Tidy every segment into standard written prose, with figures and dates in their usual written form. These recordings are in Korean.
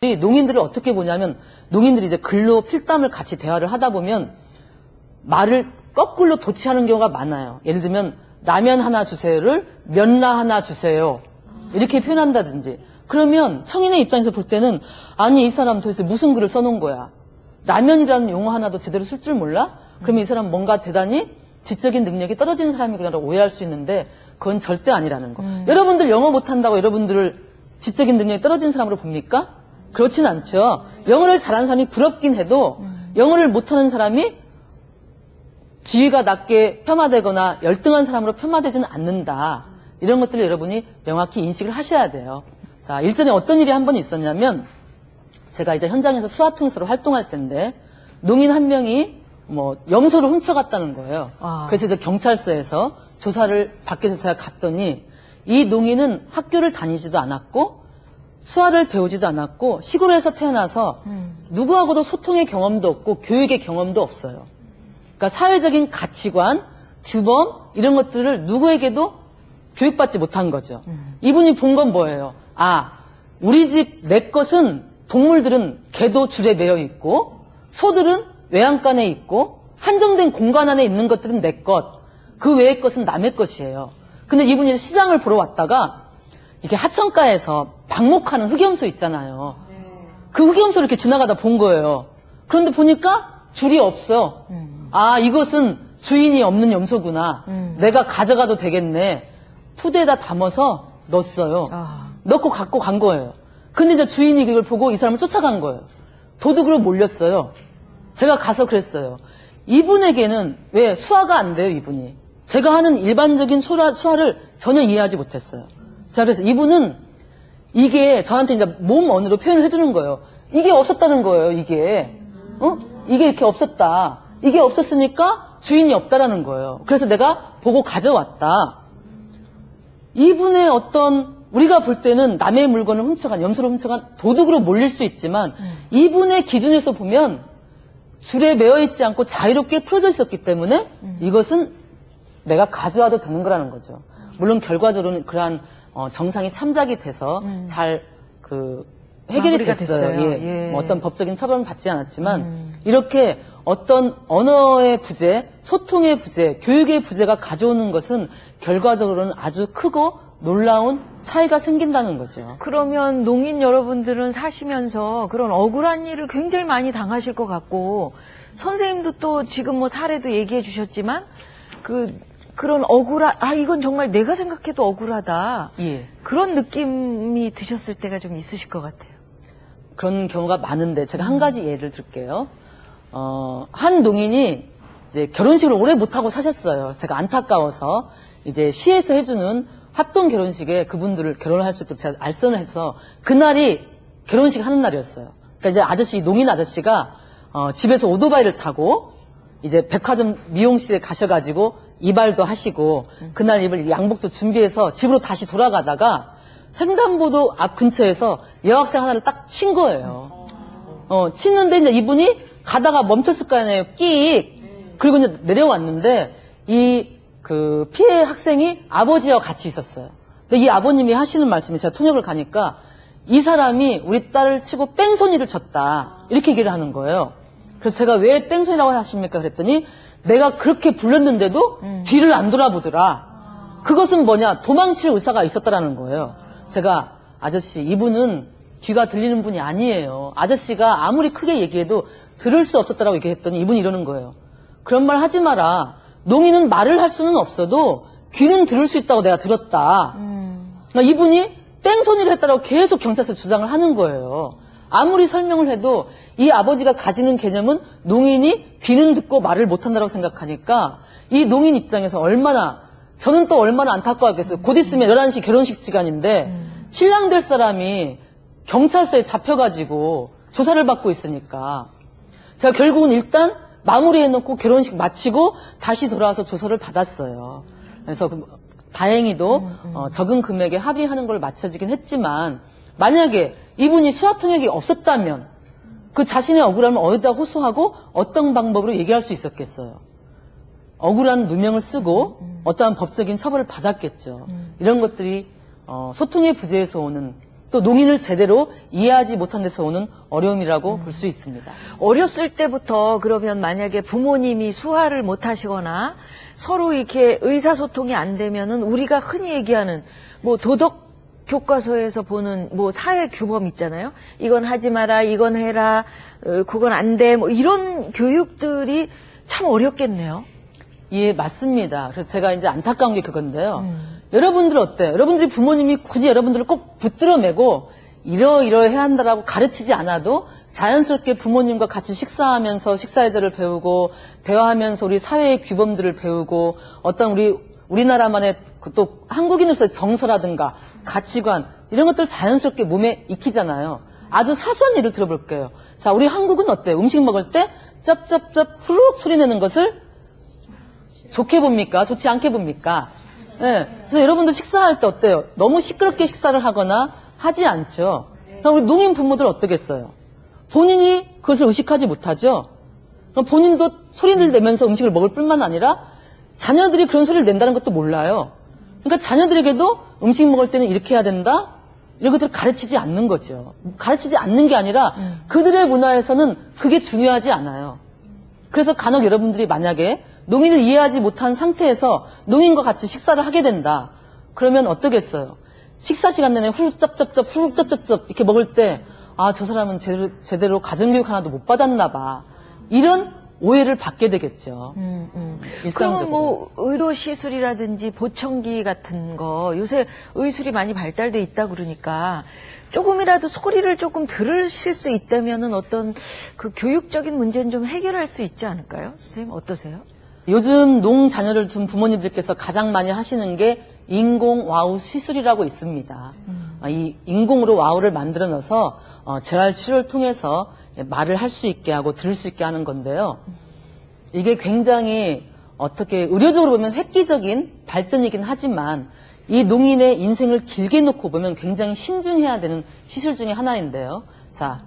농인들을 어떻게 보냐면 농인들이 이제 글로 필담을 같이 대화를 하다 보면 말을 거꾸로 도치하는 경우가 많아요. 예를 들면 라면 하나 주세요를 면라 하나 주세요 이렇게 표현한다든지. 그러면 청인의 입장에서 볼 때는 아니 이 사람 도대체 무슨 글을 써놓은 거야. 라면이라는 용어 하나도 제대로 쓸 줄 몰라? 그러면 이 사람 뭔가 대단히 지적인 능력이 떨어지는 사람이구나라고 오해할 수 있는데 그건 절대 아니라는 거. 여러분들 영어 못한다고 여러분들을 지적인 능력이 떨어진 사람으로 봅니까? 그렇진 않죠. 영어를 잘하는 사람이 부럽긴 해도 영어를 못하는 사람이 지위가 낮게 폄하되거나 열등한 사람으로 폄하되지는 않는다. 이런 것들을 여러분이 명확히 인식을 하셔야 돼요. 자, 일전에 어떤 일이 한 번 있었냐면 제가 이제 현장에서 수화통수로 활동할 때인데 농인 한 명이 염소를 훔쳐갔다는 거예요. 그래서 이제 경찰서에서 조사를 받기 위해서 제가 갔더니 이 농인은 학교를 다니지도 않았고 수화를 배우지도 않았고 시골에서 태어나서 누구하고도 소통의 경험도 없고 교육의 경험도 없어요. 그러니까 사회적인 가치관, 규범 이런 것들을 누구에게도 교육받지 못한 거죠. 이분이 본 건 뭐예요? 우리 집 내 것은 동물들은 개도 줄에 매여 있고 소들은 외양간에 있고 한정된 공간 안에 있는 것들은 내 것, 그 외의 것은 남의 것이에요. 근데 이분이 시장을 보러 왔다가 이렇게 하천가에서 방목하는 흑염소 있잖아요. 그 흑염소를 이렇게 지나가다 본 거예요. 그런데 보니까 줄이 없어. 이것은 주인이 없는 염소구나. 내가 가져가도 되겠네. 푸대에다 담아서 넣었어요. 넣고 갖고 간 거예요. 근데 이제 주인이 그걸 보고 이 사람을 쫓아간 거예요. 도둑으로 몰렸어요. 제가 가서 그랬어요. 이분에게는 왜 수화가 안 돼요, 이분이. 제가 하는 일반적인 수화를 전혀 이해하지 못했어요. 자, 그래서 이분은 이게 저한테 이제 몸 언어로 표현을 해주는 거예요. 이게 없었다는 거예요, 이게. 이게 이렇게 없었다. 이게 없었으니까 주인이 없다라는 거예요. 그래서 내가 보고 가져왔다. 이분의 어떤 우리가 볼 때는 남의 물건을 훔쳐간, 염소를 훔쳐간 도둑으로 몰릴 수 있지만 이분의 기준에서 보면 줄에 매여 있지 않고 자유롭게 풀어져 있었기 때문에 이것은 내가 가져와도 되는 거라는 거죠. 물론 결과적으로는 그러한 정상이 참작이 돼서 잘 해결이 됐어요. 예. 어떤 법적인 처벌은 받지 않았지만 이렇게 어떤 언어의 부재, 소통의 부재, 교육의 부재가 가져오는 것은 결과적으로는 아주 크고 놀라운 차이가 생긴다는 거죠. 그러면 농인 여러분들은 사시면서 그런 억울한 일을 굉장히 많이 당하실 것 같고 선생님도 또 지금 사례도 얘기해 주셨지만 그런 이건 정말 내가 생각해도 억울하다. 예. 그런 느낌이 드셨을 때가 좀 있으실 것 같아요. 그런 경우가 많은데 제가 한 가지 예를 들게요. 한 농인이 이제 결혼식을 오래 못하고 사셨어요. 제가 안타까워서 이제 시에서 해주는 합동 결혼식에 그분들을 결혼할 수 있도록 제가 알선을 해서 그날이 결혼식 하는 날이었어요. 그러니까 이제 농인 아저씨가 집에서 오토바이를 타고 이제 백화점 미용실에 가셔가지고 이발도 하시고 그날 입을 양복도 준비해서 집으로 다시 돌아가다가 횡단보도 앞 근처에서 여학생 하나를 딱 친 거예요. 치는데 이제 이분이 가다가 멈췄을 거 아니에요. 끽. 그리고 이제 내려왔는데 피해 학생이 아버지와 같이 있었어요. 근데 이 아버님이 하시는 말씀이 제가 통역을 가니까 이 사람이 우리 딸을 치고 뺑소니를 쳤다. 이렇게 얘기를 하는 거예요. 그래서 제가 왜 뺑소니라고 하십니까? 그랬더니 내가 그렇게 불렀는데도 뒤를 안 돌아보더라. 그것은 뭐냐? 도망칠 의사가 있었다라는 거예요. 제가 아저씨 이분은 귀가 들리는 분이 아니에요. 아저씨가 아무리 크게 얘기해도 들을 수 없었다라고 얘기했더니 이분이 이러는 거예요. 그런 말 하지 마라. 농인은 말을 할 수는 없어도 귀는 들을 수 있다고 내가 들었다. 그러니까 이분이 뺑소니를 했다라고 계속 경찰서에 주장을 하는 거예요. 아무리 설명을 해도 이 아버지가 가지는 개념은 농인이 귀는 듣고 말을 못한다고 생각하니까 이 농인 입장에서 저는 또 얼마나 안타까웠겠어요. 곧 있으면 11시 결혼식 시간인데 신랑 될 사람이 경찰서에 잡혀가지고 조사를 받고 있으니까 제가 결국은 일단 마무리해놓고 결혼식 마치고 다시 돌아와서 조서를 받았어요. 그래서 다행히도 적은 금액에 합의하는 걸 마쳐지긴 했지만 만약에 이분이 수화통역이 없었다면 그 자신의 억울함을 어디다 호소하고 어떤 방법으로 얘기할 수 있었겠어요. 억울한 누명을 쓰고 어떠한 법적인 처벌을 받았겠죠. 이런 것들이 소통의 부재에서 오는 또 농인을 제대로 이해하지 못한 데서 오는 어려움이라고 볼 수 있습니다. 어렸을 때부터 그러면 만약에 부모님이 수화를 못 하시거나 서로 이렇게 의사소통이 안 되면은 우리가 흔히 얘기하는 뭐 도덕 교과서에서 보는 뭐 사회 규범 있잖아요. 이건 하지 마라, 이건 해라, 그건 안 돼, 뭐 이런 교육들이 참 어렵겠네요. 예, 맞습니다. 그래서 제가 이제 안타까운 게 그건데요. 여러분들 어때요? 여러분들이 부모님이 굳이 여러분들을 꼭 붙들어매고 이러해야 한다라고 가르치지 않아도 자연스럽게 부모님과 같이 식사하면서 식사예절을 배우고 대화하면서 우리 사회의 규범들을 배우고 어떤 우리나라만의 또 한국인으로서의 정서라든가 가치관 이런 것들 자연스럽게 몸에 익히잖아요. 아주 사소한 예를 들어볼게요. 자, 우리 한국은 어때요? 음식 먹을 때 쩝쩝쩝 후루룩 소리 내는 것을 좋게 봅니까? 좋지 않게 봅니까? 네. 그래서 여러분들 식사할 때 어때요? 너무 시끄럽게 식사를 하거나 하지 않죠. 그럼 우리 농인 부모들 어떠겠어요? 본인이 그것을 의식하지 못하죠. 그럼 본인도 소리를 내면서 음식을 먹을 뿐만 아니라 자녀들이 그런 소리를 낸다는 것도 몰라요. 그러니까 자녀들에게도 음식 먹을 때는 이렇게 해야 된다? 이런 것들을 가르치지 않는 거죠. 가르치지 않는 게 아니라 그들의 문화에서는 그게 중요하지 않아요. 그래서 간혹 여러분들이 만약에 농인을 이해하지 못한 상태에서 농인과 같이 식사를 하게 된다. 그러면 어떠겠어요? 식사 시간 내내 후루룩짭짭짭 후루룩짭짭짭 이렇게 먹을 때 아, 저 사람은 제대로 가정교육 하나도 못 받았나 봐. 이런 오해를 받게 되겠죠. 일상적으로. 그러면 뭐 의료 시술이라든지 보청기 같은 거 요새 의술이 많이 발달돼 있다 그러니까 조금이라도 소리를 조금 들으실 수 있다면은 어떤 그 교육적인 문제는 좀 해결할 수 있지 않을까요? 선생님 어떠세요? 요즘 농 자녀를 둔 부모님들께서 가장 많이 하시는 게 인공 와우 시술이라고 있습니다. 이 인공으로 와우를 만들어 넣어서 재활 치료를 통해서 말을 할 수 있게 하고 들을 수 있게 하는 건데요. 이게 굉장히 어떻게 의료적으로 보면 획기적인 발전이긴 하지만 이 농인의 인생을 길게 놓고 보면 굉장히 신중해야 되는 시술 중에 하나인데요. 자,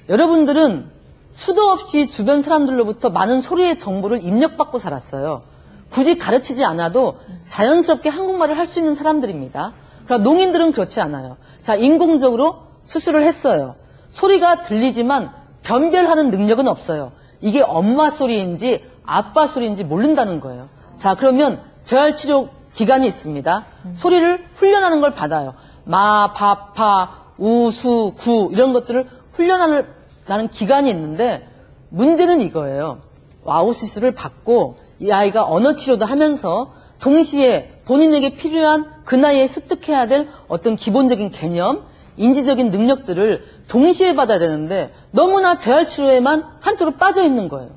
여러분들은 수도 없이 주변 사람들로부터 많은 소리의 정보를 입력받고 살았어요. 굳이 가르치지 않아도 자연스럽게 한국말을 할 수 있는 사람들입니다. 그러나 농인들은 그렇지 않아요. 자, 인공적으로 수술을 했어요. 소리가 들리지만 변별하는 능력은 없어요. 이게 엄마 소리인지 아빠 소리인지 모른다는 거예요. 자, 그러면 재활치료 기간이 있습니다. 소리를 훈련하는 걸 받아요. 마, 파, 파, 우, 수, 구 이런 것들을 훈련하는 기간이 있는데 문제는 이거예요. 와우 시술을 받고 이 아이가 언어 치료도 하면서 동시에 본인에게 필요한 그 나이에 습득해야 될 어떤 기본적인 개념, 인지적인 능력들을 동시에 받아야 되는데 너무나 재활치료에만 한쪽으로 빠져 있는 거예요.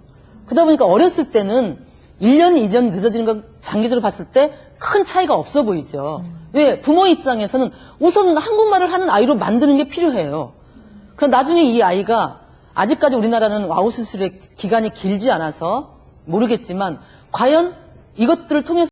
그러다 보니까 어렸을 때는 1년, 2년 늦어지는 건 장기적으로 봤을 때 큰 차이가 없어 보이죠. 왜? 부모 입장에서는 우선 한국말을 하는 아이로 만드는 게 필요해요. 그럼 나중에 이 아이가 아직까지 우리나라는 와우 수술의 기간이 길지 않아서 모르겠지만 과연 이것들을 통해서